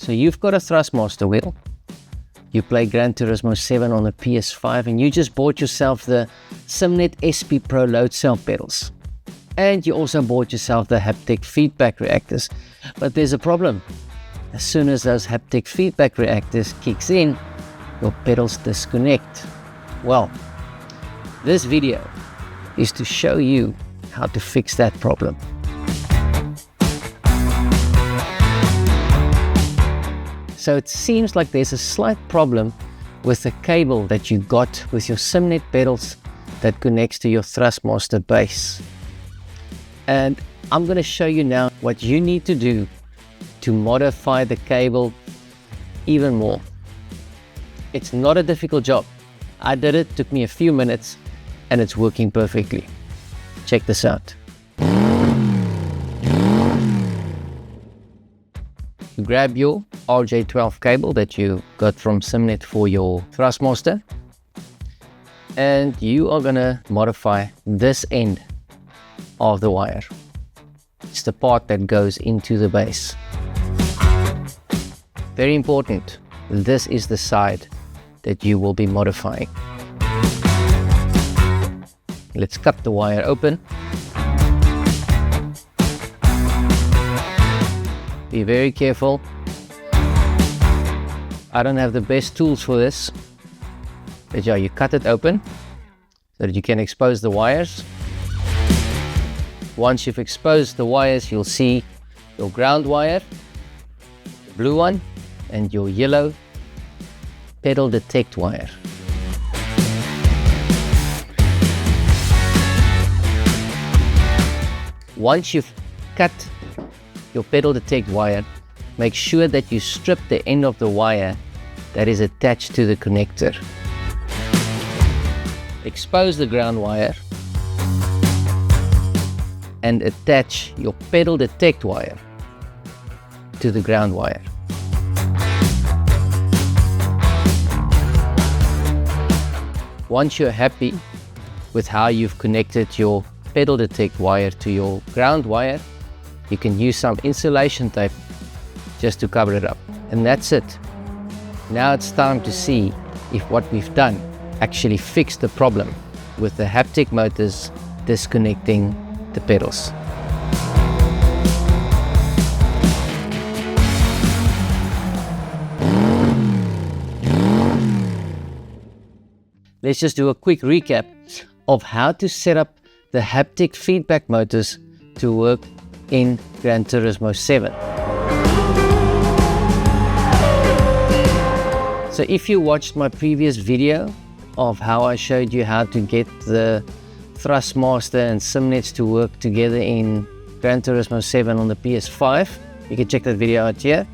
So you've got a Thrustmaster wheel, you play Gran Turismo 7 on the PS5, and you just bought yourself the SimNet SP Pro load cell pedals. And you also bought yourself the haptic feedback reactors. But there's a problem. As soon as those haptic feedback reactors kicks in, your pedals disconnect. Well, this video is to show you how to fix that problem. So it seems like there's a slight problem with the cable that you got with your SimNet pedals that connects to your Thrustmaster base. And I'm going to show you now what you need to do to modify the cable even more. It's not a difficult job. I did it, took me a few minutes, and it's working perfectly. Check this out. You grab your RJ12 cable that you got from SimNet for your Thrustmaster, and you are going to modify this end of the wire. It's the part that goes into the base. Very important, this is the side that you will be modifying. Let's cut the wire open. Be very careful. I don't have the best tools for this, but yeah, you cut it open so that you can expose the wires. Once you've exposed the wires, you'll see your ground wire, the blue one, and your yellow pedal detect wire. Once you've cut your pedal detect wire, make sure that you strip the end of the wire that is attached to the connector. Expose the ground wire and attach your pedal detect wire to the ground wire. Once you're happy with how you've connected your pedal detect wire to your ground wire, you can use some insulation tape just to cover it up. And that's it. Now it's time to see if what we've done actually fixed the problem with the haptic motors disconnecting the pedals. Let's just do a quick recap of how to set up the haptic feedback motors to work in Gran Turismo 7. So if you watched my previous video of how I showed you how to get the Thrustmaster and SimNets to work together in Gran Turismo 7 on the PS5, you can check that video out here.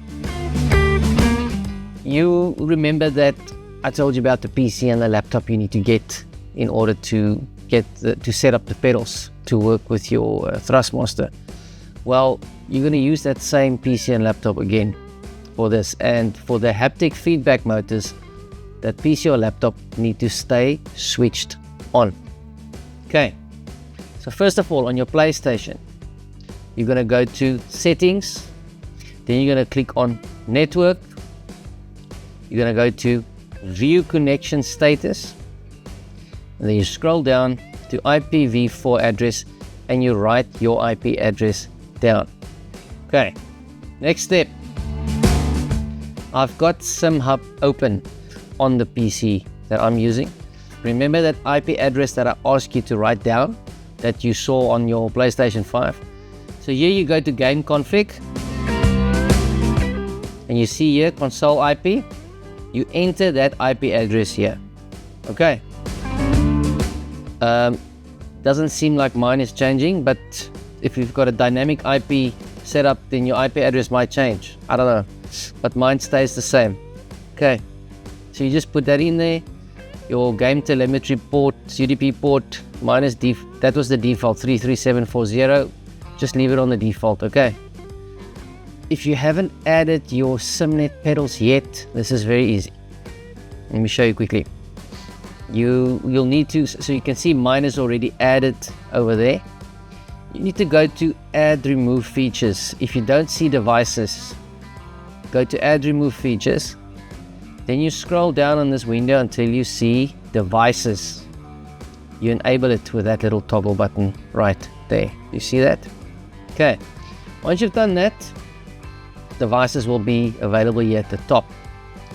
You remember that I told you about the PC and the laptop you need to get in order to set up the pedals to work with your Thrustmaster. Well, you're going to use that same PC and laptop again for this, and for the haptic feedback motors, that PC or laptop need to stay switched on. Okay, so first of all, on your PlayStation, you're going to go to Settings, then you're going to click on Network, you're going to go to View Connection Status, and then you scroll down to IPv4 address and you write your IP address down. Okay, next step. I've got SimHub open on the PC that I'm using. Remember that IP address that I asked you to write down that you saw on your PlayStation 5? So here you go to Game Config and you see here console IP. You enter that IP address here. Okay. Doesn't seem like mine is changing, but if you've got a dynamic IP setup, then your IP address might change. I don't know, but mine stays the same. Okay, so you just put that in there. Your game telemetry port, UDP port, minus that was the default 33740. Just leave it on the default. Okay. If you haven't added your SimNet pedals yet, this is very easy. Let me show you quickly. You'll need to, so you can see mine is already added over there. You need to go to Add Remove Features. If you don't see devices, go to add remove features, then you scroll down on this window until you see devices. You enable it with that little toggle button right there. You see that? Okay, once you've done that, devices will be available here at the top,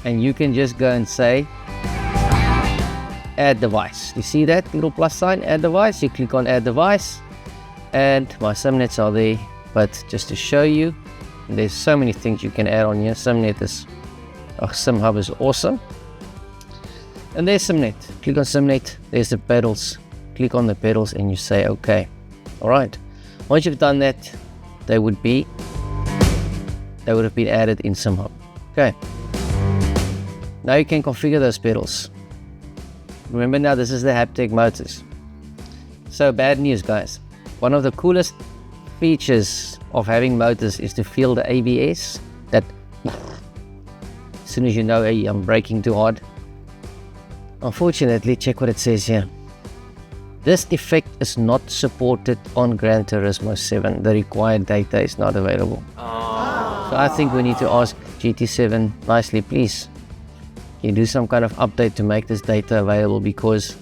and you can just go and say add device. You see that little plus sign, add device? You click on add device, and my SimNets are there. But just to show you, there's so many things you can add on here. SimHub is awesome. And there's SimNet. Click on SimNet, there's the pedals. Click on the pedals and you say okay. Alright, once you've done that, they would have been added in SimHub. Okay, now you can configure those pedals. Remember, now this is the haptic motors. So bad news, guys. One of the coolest features of having motors is to feel the ABS, that as soon as you know, hey, I'm braking too hard. Unfortunately, check what it says here. This effect is not supported on Gran Turismo 7. The required data is not available. So I think we need to ask GT7 nicely, please, can you do some kind of update to make this data available? Because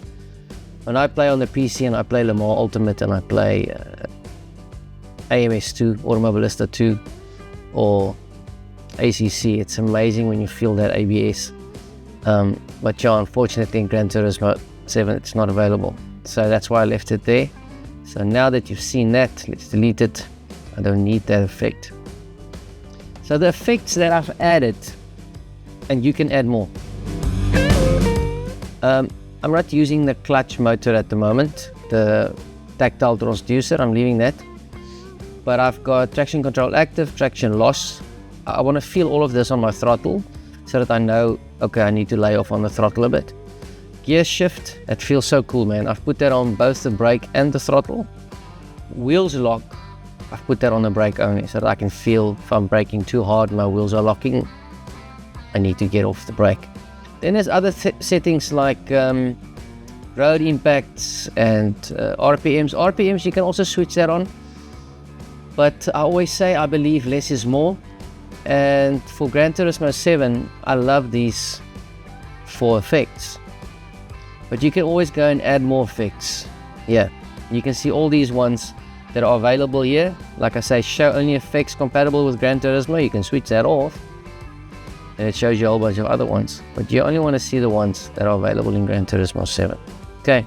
when I play on the PC and I play Le Mans Ultimate and I play AMS2, Automobilista 2 or ACC, it's amazing when you feel that ABS. But yeah, unfortunately in Gran Turismo 7 it's not available. So that's why I left it there. So now that you've seen that, let's delete it. I don't need that effect. So the effects that I've added, and you can add more. I'm not using the clutch motor at the moment, the tactile transducer, I'm leaving that. But I've got traction control active, traction loss. I want to feel all of this on my throttle so that I know, okay, I need to lay off on the throttle a bit. Gear shift, it feels so cool, man. I've put that on both the brake and the throttle. Wheels lock, I've put that on the brake only so that I can feel if I'm braking too hard, my wheels are locking, I need to get off the brake. Then there's other settings like road impacts and RPMs. RPMs, you can also switch that on. But I always say I believe less is more. And for Gran Turismo 7, I love these 4 effects. But you can always go and add more effects. Yeah, you can see all these ones that are available here. Like I say, show only effects compatible with Gran Turismo. You can switch that off. And it shows you a whole bunch of other ones. But you only want to see the ones that are available in Gran Turismo 7. Okay,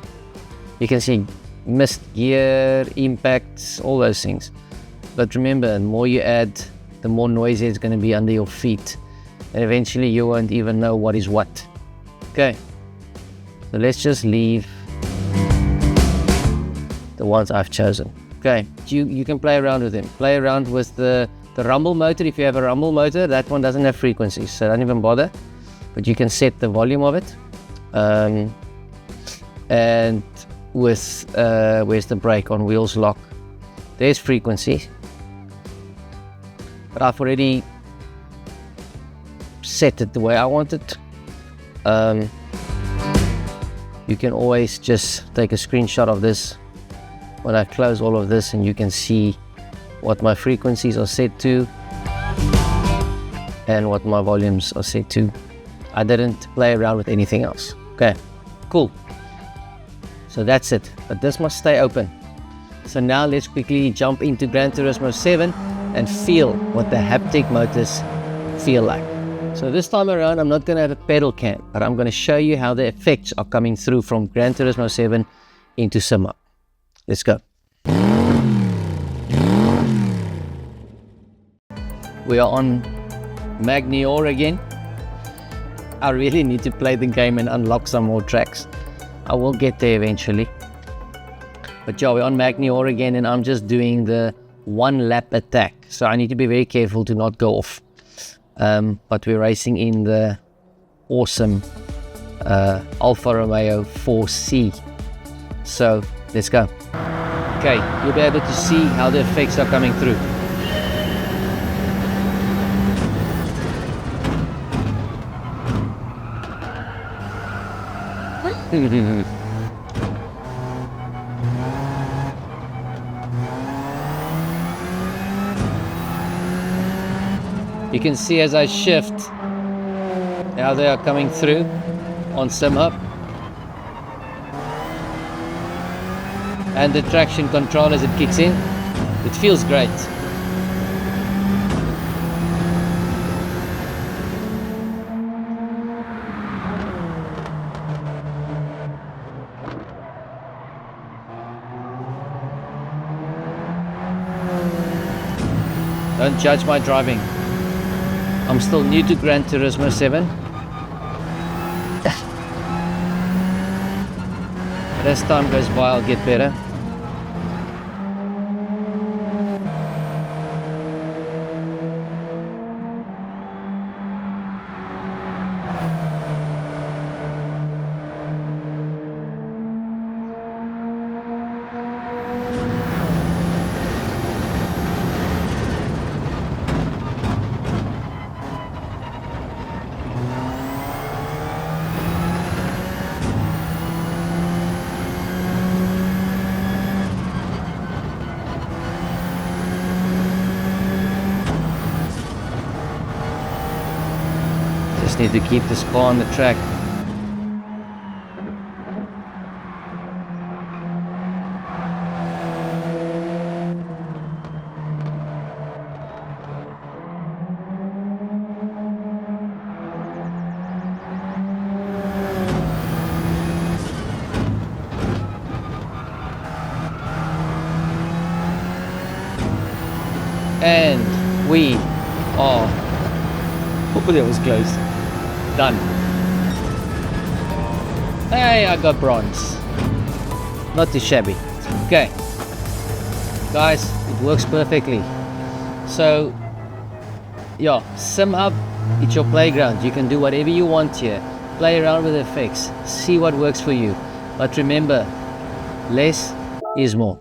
you can see missed gear, impacts, all those things. But remember, the more you add, the more noisy it's going to be under your feet. And eventually you won't even know what is what. Okay, so let's just leave the ones I've chosen. Okay, you can play around with them. Play around with the rumble motor. If you have a rumble motor, that one doesn't have frequencies, so don't even bother. But you can set the volume of it. And with, where's the brake on wheels lock? There's frequency. But I've already set it the way I want it. You can always just take a screenshot of this when I close all of this, and you can see what my frequencies are set to and what my volumes are set to. I didn't play around with anything else. Okay, cool. So that's it, but this must stay open. So now let's quickly jump into Gran Turismo 7 and feel what the haptic motors feel like. So this time around, I'm not going to have a pedal cam, but I'm going to show you how the effects are coming through from Gran Turismo 7 into SimHub. Let's go. We are on Magnior again. I really need to play the game and unlock some more tracks. I will get there eventually. But yeah, we're on Magnior again, and I'm just doing the 1 lap attack. So I need to be very careful to not go off. But we're racing in the awesome Alfa Romeo 4C. So let's go. Okay, you'll be able to see how the effects are coming through. You can see as I shift how they are coming through on SimHub. And the traction control as it kicks in, it feels great. Don't judge my driving. I'm still new to Gran Turismo 7. But as time goes by, I'll get better. Just need to keep this car on the track. And we are, oh, that was close. Done. Hey, I got bronze. Not too shabby. Okay. Guys, it works perfectly. So, yeah, SimHub, it's your playground. You can do whatever you want here. Play around with effects. See what works for you. But remember, less is more.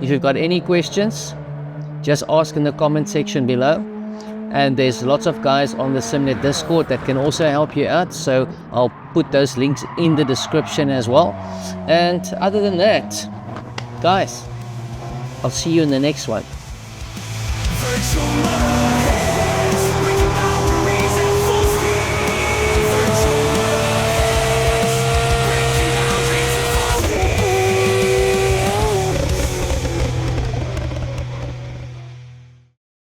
If you've got any questions, just ask in the comment section below. And there's lots of guys on the SimNet Discord that can also help you out, so I'll put those links in the description as well. And other than that, guys, I'll see you in the next one.